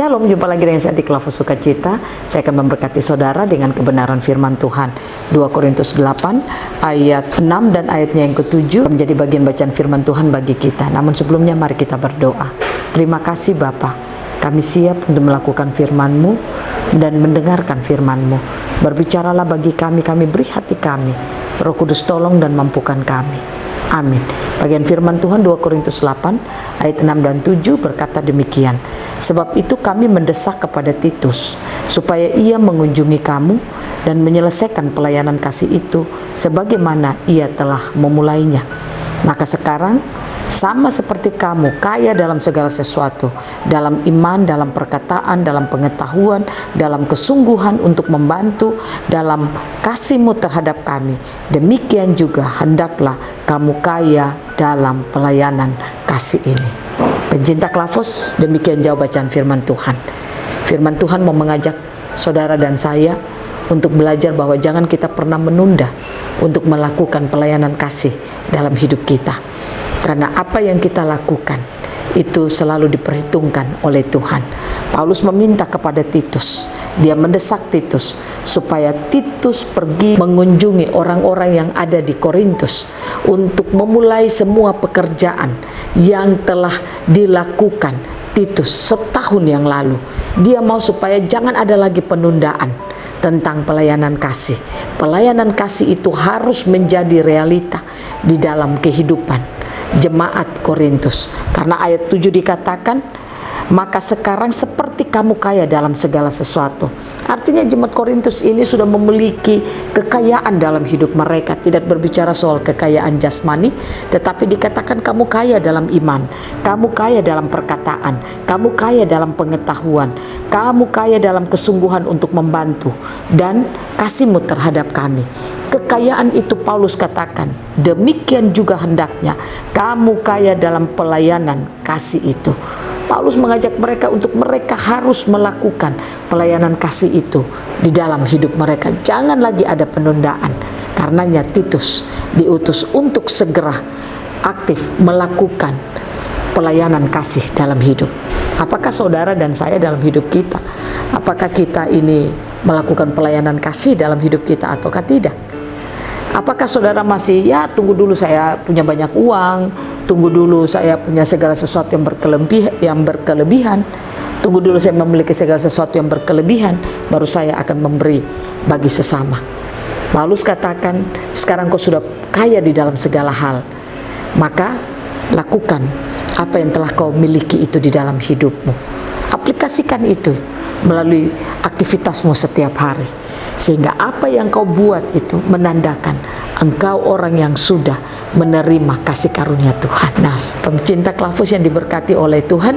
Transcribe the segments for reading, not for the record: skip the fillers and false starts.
Shalom, jumpa lagi dengan saya di Klavus Sukacita. Saya akan memberkati saudara dengan kebenaran firman Tuhan. 2 Korintus 8 ayat 6 dan ayatnya yang ke-7 menjadi bagian bacaan firman Tuhan bagi kita. Namun sebelumnya mari kita berdoa. Terima kasih Bapa, kami siap untuk melakukan firman-Mu dan mendengarkan firman-Mu. Berbicaralah bagi kami, kami beri hati kami. Roh Kudus tolong dan mampukan kami. Amin. Bagian firman Tuhan 2 Korintus 8 ayat 6 dan 7 berkata demikian. Sebab itu kami mendesak kepada Titus supaya ia mengunjungi kamu dan menyelesaikan pelayanan kasih itu sebagaimana ia telah memulainya. Maka sekarang sama seperti kamu kaya dalam segala sesuatu, dalam iman, dalam perkataan, dalam pengetahuan, dalam kesungguhan untuk membantu, dalam kasih-Mu terhadap kami, demikian juga hendaklah kamu kaya dalam pelayanan kasih ini. Pencinta Klavus, demikian jauh bacaan firman Tuhan. Firman Tuhan mau mengajak saudara dan saya untuk belajar bahwa jangan kita pernah menunda untuk melakukan pelayanan kasih dalam hidup kita. Karena apa yang kita lakukan itu selalu diperhitungkan oleh Tuhan. Paulus meminta kepada Titus, dia mendesak Titus supaya Titus pergi mengunjungi orang-orang yang ada di Korintus untuk memulai semua pekerjaan yang telah dilakukan Titus setahun yang lalu. Dia mau supaya jangan ada lagi penundaan tentang pelayanan kasih. Pelayanan kasih itu harus menjadi realita di dalam kehidupan jemaat Korintus. Karena ayat 7 dikatakan, maka sekarang seperti kamu kaya dalam segala sesuatu. Artinya jemaat Korintus ini sudah memiliki kekayaan dalam hidup mereka. Tidak berbicara soal kekayaan jasmani, tetapi dikatakan kamu kaya dalam iman, kamu kaya dalam perkataan, kamu kaya dalam pengetahuan, kamu kaya dalam kesungguhan untuk membantu, dan kasih-Mu terhadap kami. Kekayaan itu Paulus katakan, demikian juga hendaknya kamu kaya dalam pelayanan kasih itu. Paulus mengajak mereka untuk mereka harus melakukan pelayanan kasih itu di dalam hidup mereka. Jangan lagi ada penundaan. Karenanya Titus diutus untuk segera aktif melakukan pelayanan kasih dalam hidup. Apakah saudara dan saya dalam hidup kita? Apakah kita ini melakukan pelayanan kasih dalam hidup kita ataukah tidak? Apakah saudara masih, ya tunggu dulu saya punya banyak uang, tunggu dulu saya punya segala sesuatu yang berkelebihan, tunggu dulu saya memiliki segala sesuatu yang berkelebihan, baru saya akan memberi bagi sesama. Paulus katakan, sekarang kau sudah kaya di dalam segala hal, maka lakukan apa yang telah kau miliki itu di dalam hidupmu. Aplikasikan itu melalui aktivitasmu setiap hari. Sehingga apa yang kau buat itu menandakan engkau orang yang sudah menerima kasih karunia Tuhan. Nah, pencinta Klavus yang diberkati oleh Tuhan,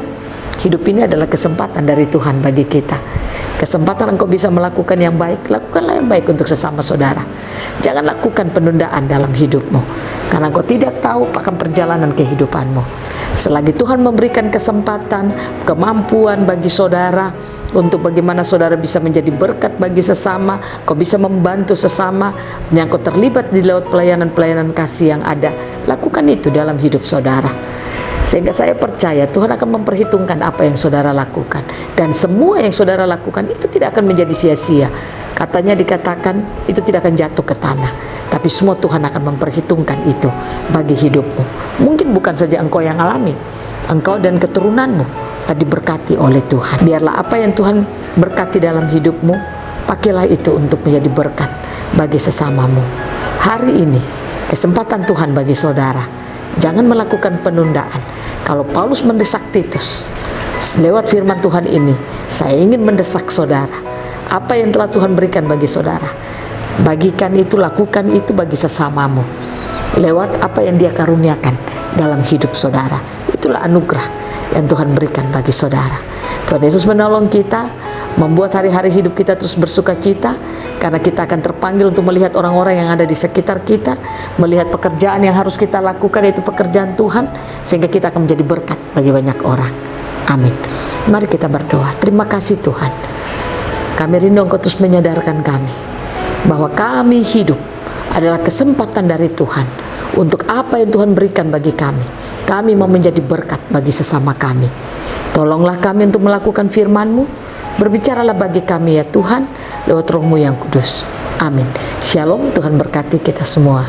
hidup ini adalah kesempatan dari Tuhan bagi kita. Kesempatan engkau bisa melakukan yang baik, lakukanlah yang baik untuk sesama saudara. Jangan lakukan penundaan dalam hidupmu, karena engkau tidak tahu akan perjalanan kehidupanmu. Selagi Tuhan memberikan kesempatan, kemampuan bagi saudara untuk bagaimana saudara bisa menjadi berkat bagi sesama, kau bisa membantu sesama, yang kau terlibat di lewat pelayanan-pelayanan kasih yang ada, lakukan itu dalam hidup saudara. Sehingga saya percaya Tuhan akan memperhitungkan apa yang saudara lakukan, dan semua yang saudara lakukan itu tidak akan menjadi sia-sia. Katanya dikatakan itu tidak akan jatuh ke tanah, tapi semua Tuhan akan memperhitungkan itu bagi hidupmu. Mungkin bukan saja engkau yang alami, engkau dan keturunanmu akan diberkati oleh Tuhan. Biarlah apa yang Tuhan berkati dalam hidupmu, pakailah itu untuk menjadi berkat bagi sesamamu. Hari ini kesempatan Tuhan bagi saudara, jangan melakukan penundaan. Kalau Paulus mendesak Titus lewat firman Tuhan ini, saya ingin mendesak saudara, apa yang telah Tuhan berikan bagi saudara, bagikan itu, lakukan itu bagi sesamamu lewat apa yang Dia karuniakan dalam hidup saudara. Itulah anugerah yang Tuhan berikan bagi saudara. Tuhan Yesus menolong kita, membuat hari-hari hidup kita terus bersuka cita, karena kita akan terpanggil untuk melihat orang-orang yang ada di sekitar kita, melihat pekerjaan yang harus kita lakukan, yaitu pekerjaan Tuhan, sehingga kita akan menjadi berkat bagi banyak orang. Amin. Mari kita berdoa. Terima kasih Tuhan, kami rindu Engkau terus menyadarkan kami bahwa kami hidup adalah kesempatan dari Tuhan untuk apa yang Tuhan berikan bagi kami. Kami mau menjadi berkat bagi sesama kami. Tolonglah kami untuk melakukan firman-Mu. Berbicaralah bagi kami ya Tuhan, lewat Roh-Mu yang kudus. Amin. Shalom, Tuhan berkati kita semua.